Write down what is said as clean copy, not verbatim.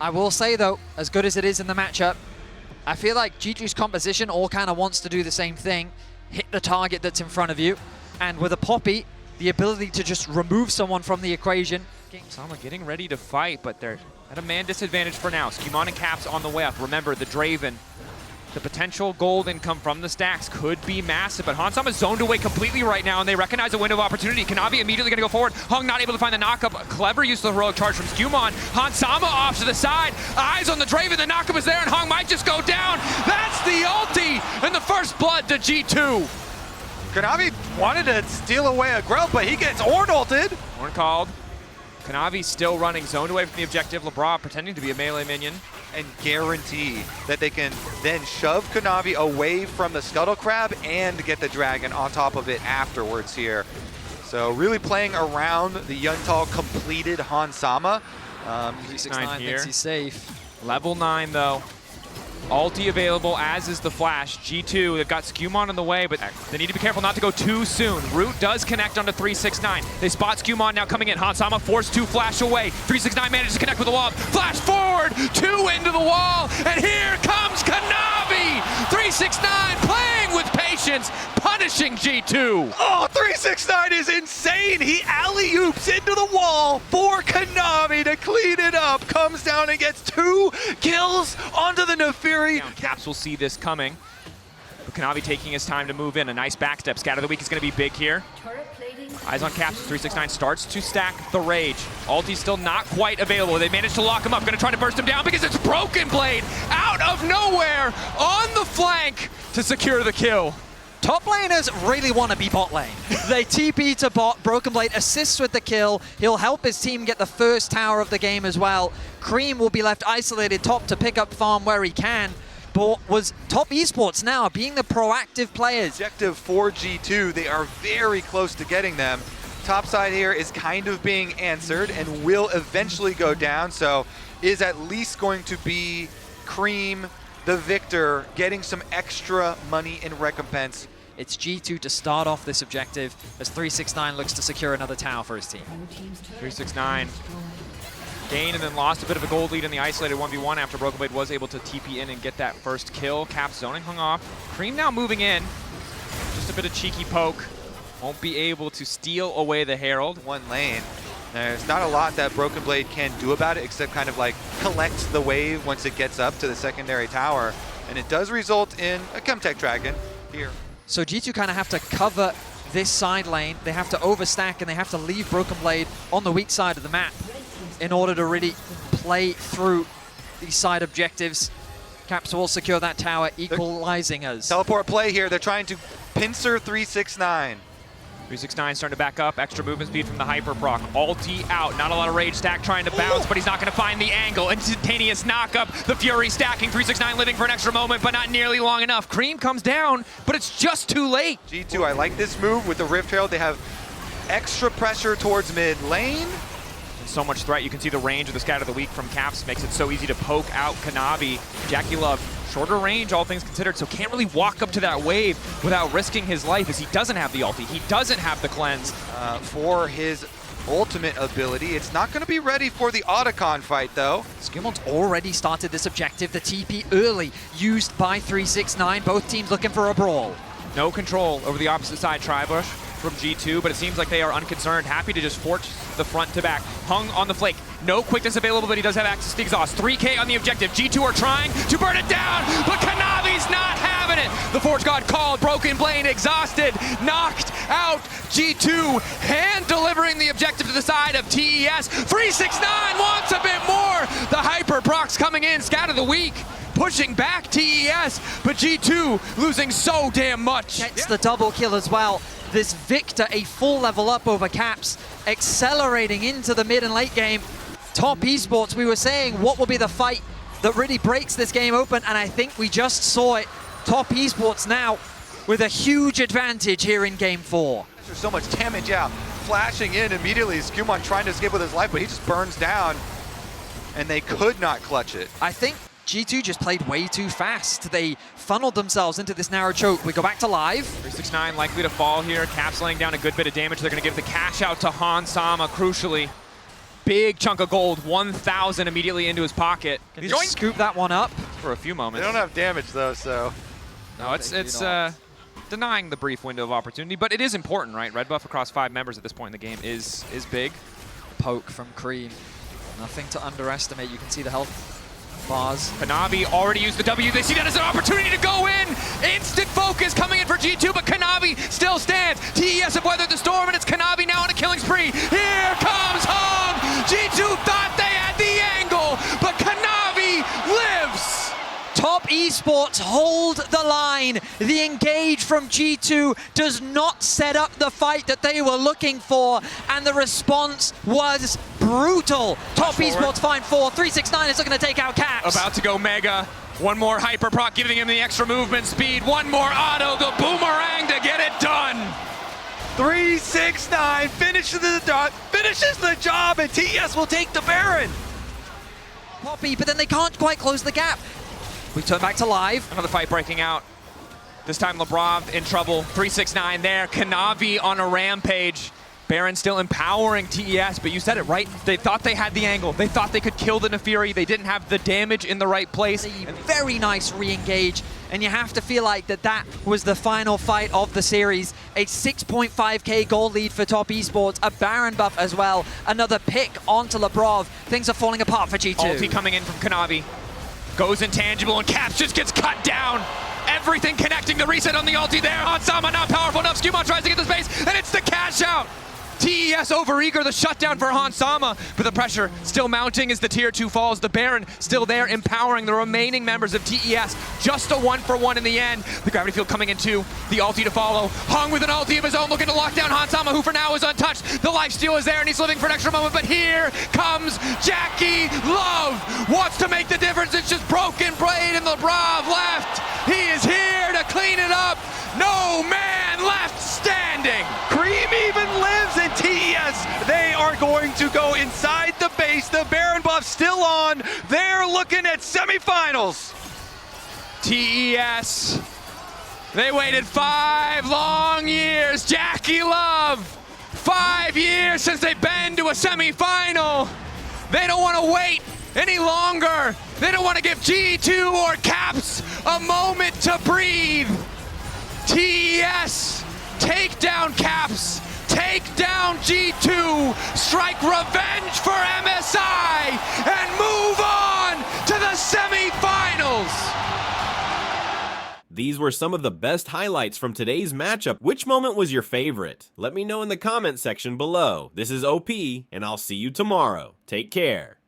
I will say though, as good as it is in the matchup, I feel like G2's composition all kind of wants to do the same thing, hit the target that's in front of you, and with a Poppy, the ability to just remove someone from the equation. Sama getting ready to fight, but they're at a man disadvantage for now. Skewmon and Caps on the way up. Remember, the Draven, the potential gold income from the stacks could be massive, but Hansama is zoned away completely right now, and they recognize a window of opportunity. Kanavi immediately gonna go forward. Hung not able to find the knockup. A clever use of the heroic charge from Skewmon. Hansama off to the side. Eyes on the Draven. The knockup is there, and Hung might just go down. That's the ulti, and the first blood to G2. Kanavi wanted to steal away a growth, but he gets Ornn ulted. Ornn called. Kanavi still running, zoned away from the objective. LeBron pretending to be a melee minion. And guarantee that they can then shove Kanavi away from the Scuttle Crab and get the Dragon on top of it afterwards here. So really playing around the Yuntal completed Hansama. 369 thinks he's safe. Level 9 though. Ulti available, as is the flash. G2, they've got Skewmon in the way, but they need to be careful not to go too soon. Root does connect onto 369. They spot Skewmon now coming in. Hansama forced to flash away. 369 manages to connect with the wall. Flash forward, 2 into the wall, and here comes Kanavi! 369 playing with patience, punishing G2. Oh, 369 is insane. He alley-oops into the wall for Kanavi to clean it up. Comes down and gets 2 kills onto the Nefiri. Caps will see this coming. But Kanavi taking his time to move in. A nice backstep. Scat of the week is going to be big here. Eyes on Caps. 369 starts to stack the Rage. Ulti's still not quite available. They managed to lock him up. Going to try to burst him down because it's Broken Blade out of nowhere on the flank to secure the kill. Top laners really want to be bot lane. They TP to bot, Broken Blade assists with the kill. He'll help his team get the first tower of the game as well. Cream will be left isolated top to pick up farm where he can. But was Top Esports now being the proactive players. Objective for G2, they are very close to getting them. Top side here is kind of being answered and will eventually go down, so is at least going to be Cream, the victor, getting some extra money in recompense. It's G2 to start off this objective as 369 looks to secure another tower for his team. 369 gained and then lost a bit of a gold lead in the isolated 1v1 after Broken Blade was able to TP in and get that first kill. Cap zoning hung off. Cream now moving in. Just a bit of cheeky poke. Won't be able to steal away the Herald. One lane. There's not a lot that Broken Blade can do about it except kind of like collect the wave once it gets up to the secondary tower. And it does result in a Chemtech Dragon here. So G2 kind of have to cover this side lane. They have to overstack and they have to leave Broken Blade on the weak side of the map in order to really play through these side objectives. Caps will secure that tower, equalizing us. Teleport play here. They're trying to pincer 369. 369 starting to back up, extra movement speed from the hyper proc. Ulti out, not a lot of rage. Stack trying to bounce, but he's not going to find the angle. Instantaneous knockup, the Fury stacking. 369 living for an extra moment, but not nearly long enough. Cream comes down, but it's just too late. G2, I like this move with the Rift Herald. They have extra pressure towards mid lane. So much threat. You can see the range of the Scout of the Week from Caps makes it so easy to poke out Kanavi. Jackie Love, shorter range, all things considered, so can't really walk up to that wave without risking his life as he doesn't have the ulti. He doesn't have the cleanse. For his ultimate ability. It's not going to be ready for the Otacon fight, though. Skewmon's already started this objective. The TP early, used by 369. Both teams looking for a brawl. No control over the opposite side, Tribush from G2, but it seems like they are unconcerned, happy to just force the front to back. Hung on the flake. No quickness available, but he does have access to exhaust. 3K on the objective. G2 are trying to burn it down, but Kanavi's not having it. The Forge God called, Broken Blade exhausted, knocked out G2, hand delivering the objective to the side of TES. 369 wants a bit more. The Hyper Procs coming in, Scout of the Week, pushing back TES, but G2 losing so damn much. Gets the double kill as well. This Victor, a full level up over Caps, accelerating into the mid and late game. Top Esports, we were saying, what will be the fight that really breaks this game open? And I think we just saw it. Top Esports now with a huge advantage here in game 4. There's so much damage out. Flashing in immediately, Skewmon trying to escape with his life, but he just burns down. And they could not clutch it. I think G2 just played way too fast. They funneled themselves into this narrow choke. We go back to live. 369 likely to fall here. Caps laying down a good bit of damage. They're going to give the cash out to Hansama, crucially. big chunk of gold, 1,000 immediately into his pocket. Can just scoop that one up. For a few They moments. don't have damage though, so. No, it's denying the brief window of opportunity, but it is important, right? Red buff across 5 members at this point in the game is big. Poke from Cream. Nothing to underestimate. You can see the health bars. Kanavi already used the W. They see that as an opportunity to go in. Instant focus coming in for G2, but Kanavi still stands. TES have weathered the storm, and it's Kanavi now on a killing spree. Here comes Hung. G2 thought they had the angle, but Kanavi lives. Top Esports hold the line. The engage from G2 does not set up the fight that they were looking for, and the response was brutal. Top Esports find 4. 369 is looking to take out Caps. About to go Mega. One more hyper proc, giving him the extra movement speed. One more auto, the boomerang to get it done. 369 finishes the job, and TES will take the Baron. Poppy, but then they can't quite close the gap. We turn back to live. Another fight breaking out. This time Lebrov in trouble. 369 there. Kanavi on a rampage. Baron still empowering TES, but you said it right. They thought they had the angle. They thought they could kill the Nefiri. They didn't have the damage in the right place. Very nice re-engage, and you have to feel like that was the final fight of the series. A 6.5k gold lead for Top Esports, a Baron buff as well, another pick onto Lebrov. Things are falling apart for G2. Ulti coming in from Kanavi. Goes intangible, and Caps just gets cut down. Everything connecting, the reset on the ulti there. Hansama not powerful enough. Skewmon tries to get the space, and it's the cash out. TES overeager, the shutdown for Hansama, but the pressure still mounting as the tier 2 falls. The Baron still there, empowering the remaining members of TES. Just a 1-for-1 in the end. The gravity field coming in too. The ulti to follow. Hung with an ulti of his own, looking to lock down Hansama, who for now is untouched. The lifesteal is there, and he's living for an extra moment, but here comes Jackie Love. Wants to make the difference. It's just broken blade, and Lebrov left. He is here to clean it up. No man left standing. Cream even lives in TES. They are going to go inside the base. The Baron buff still on. They're looking at semifinals. TES. They waited 5 long years. Jackie Love. 5 years since they've been to a semifinal. They don't want to wait any longer. They don't want to give G2 or Caps a moment to breathe. TES, take down Caps, take down G2, strike revenge for MSI, and move on to the semifinals. These were some of the best highlights from today's matchup. Which moment was your favorite? Let me know in the comment section below. This is OP, and I'll see you tomorrow. Take care.